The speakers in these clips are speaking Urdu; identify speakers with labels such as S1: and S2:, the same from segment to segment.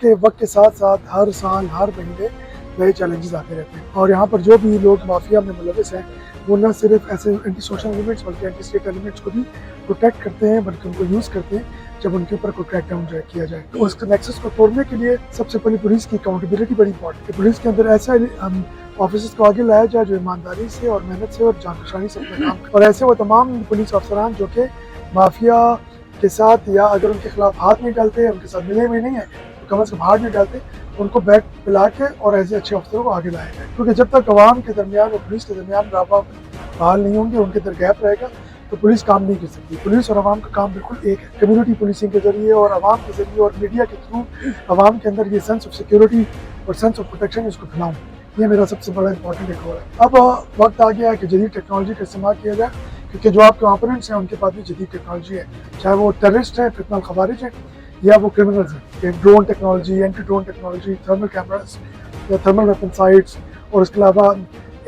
S1: کہ وقت کے ساتھ ساتھ ہر سال ہر مہینے نئے چیلنجز آتے رہتے ہیں، اور یہاں پر جو بھی لوگ مافیا میں ملوث ہیں وہ نہ صرف ایسے اینٹی سوشل ایلیمنٹس بلکہ اینٹی اسٹیٹ ایلیمنٹس کو بھی پروٹیکٹ کرتے ہیں، بلکہ ان کو یوز کرتے ہیں جب ان کے اوپر کوئی کریک ڈاؤن کیا جائے۔ تو اس نیکسس کو توڑنے کے لیے سب سے پہلے پولیس کی اکاؤنٹیبلٹی بڑی امپورٹنٹ ہے۔ پولیس کے اندر ایسا آفیسرز کو آگے لایا جائے جو ایمانداری سے اور محنت سے اور جانفشانی سے اپنا کام کرے، اور ایسے وہ تمام پولیس افسران جو کہ مافیا کے ساتھ یا اگر ان کے خلاف ہاتھ نہیں ڈالتے، ان کے ساتھ ملے ہوئے نہیں ہیں تو کم از کم ہاتھ نہیں ڈالتے، ان کو بیک پلا کے اور ایسے اچھے افسروں کو آگے لایا جائے، کیونکہ جب تک عوام کے درمیان اور پولیس کے درمیان رابطہ بحال نہیں ہوں گے، ان کے اندر گیپ رہے گا تو پولیس کام نہیں کر سکتی۔ پولیس اور عوام کا کام بالکل ایک ہے۔ کمیونٹی پولیسنگ کے ذریعے اور عوام کے ذریعے اور میڈیا کے تھرو عوام کے اندر یہ سینس آف سیکیورٹی اور سینس آف پروٹیکشن اس کو پھیلاؤں، یہ میرا سب سے بڑا امپورٹنٹ ایک رول ہے۔ اب وقت آ گیا ہے کہ جدید ٹیکنالوجی کا استعمال کیا جائے، کیونکہ جو آپ کے اوپوننٹس ہیں ان کے پاس بھی جدید ٹیکنالوجی ہے، چاہے وہ ٹیررسٹ ہیں، فتنہ الخوارج ہیں، یا وہ کرمنلز ہیں۔ Drone technology, anti drone technology, thermal cameras یا تھرمل ویپن سائٹس، اور اس کے علاوہ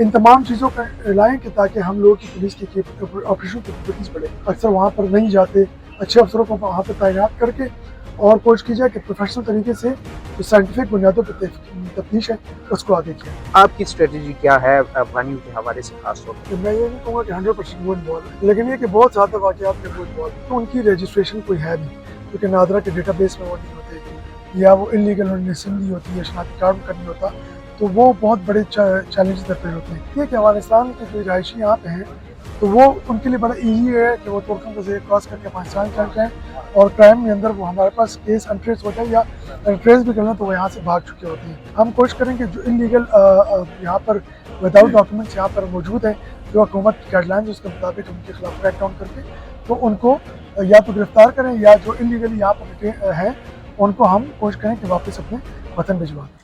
S1: ان تمام چیزوں کا لائیں کہ تاکہ ہم لوگوں کی پولیس کی آپریشن کیپیبلٹیز بڑھے۔ اکثر وہاں پر نہیں جاتے، اچھے افسروں کو وہاں پر تعینات کر کے اور کوشش کی جائے کہ پروفیشنل طریقے سے جو سائنٹیفک بنیادوں پر تفتیش ہے اس کو آگے کیا۔
S2: آپ کی اسٹریٹجی کیا ہے افغانیوں کے حوالے سے خاص طور پر؟
S1: میں یہ نہیں کہوں گا کہ 100% وہ انوالو ہے، لیکن یہ کہ بہت زیادہ واقعات میں وہ انوالو ہے، تو ان کی رجسٹریشن کوئی ہے نہیں، کیونکہ نادرا کے ڈیٹا بیس میں وہ نہیں ہوتے، یا وہ انلیگل انہوں نے سندھی ہوتی ہے، شناختی کارڈ کرنی ہوتا، تو وہ بہت بڑے چیلنجز درپیش ہوتے ہیں۔ یہ کہ افغانستان کے جو رہائشی یہاں پہ ہیں تو وہ ان کے لیے بڑا ایزی ہے کہ وہ ترکوں کا ذریعہ کراس کر کے پاکستان چل جائیں، اور کرائم کے اندر وہ ہمارے پاس کیس انٹریس ہو جائے، یا انٹریس بھی کرنا تو وہ یہاں سے بھاگ چکے ہوتے ہیں۔ ہم کوشش کریں کہ جو انلیگل یہاں پر وداؤٹ ڈاکومنٹس یہاں پر موجود ہیں، جو حکومت کی گائیڈ لائنز اس کے مطابق ان کے خلاف کریک ڈاؤن کر کے تو ان کو یا تو گرفتار کریں، یا جو انلیگلی یہاں پر ہیں ان کو ہم کوشش کریں کہ واپس اپنے وطن بھجوا دیں۔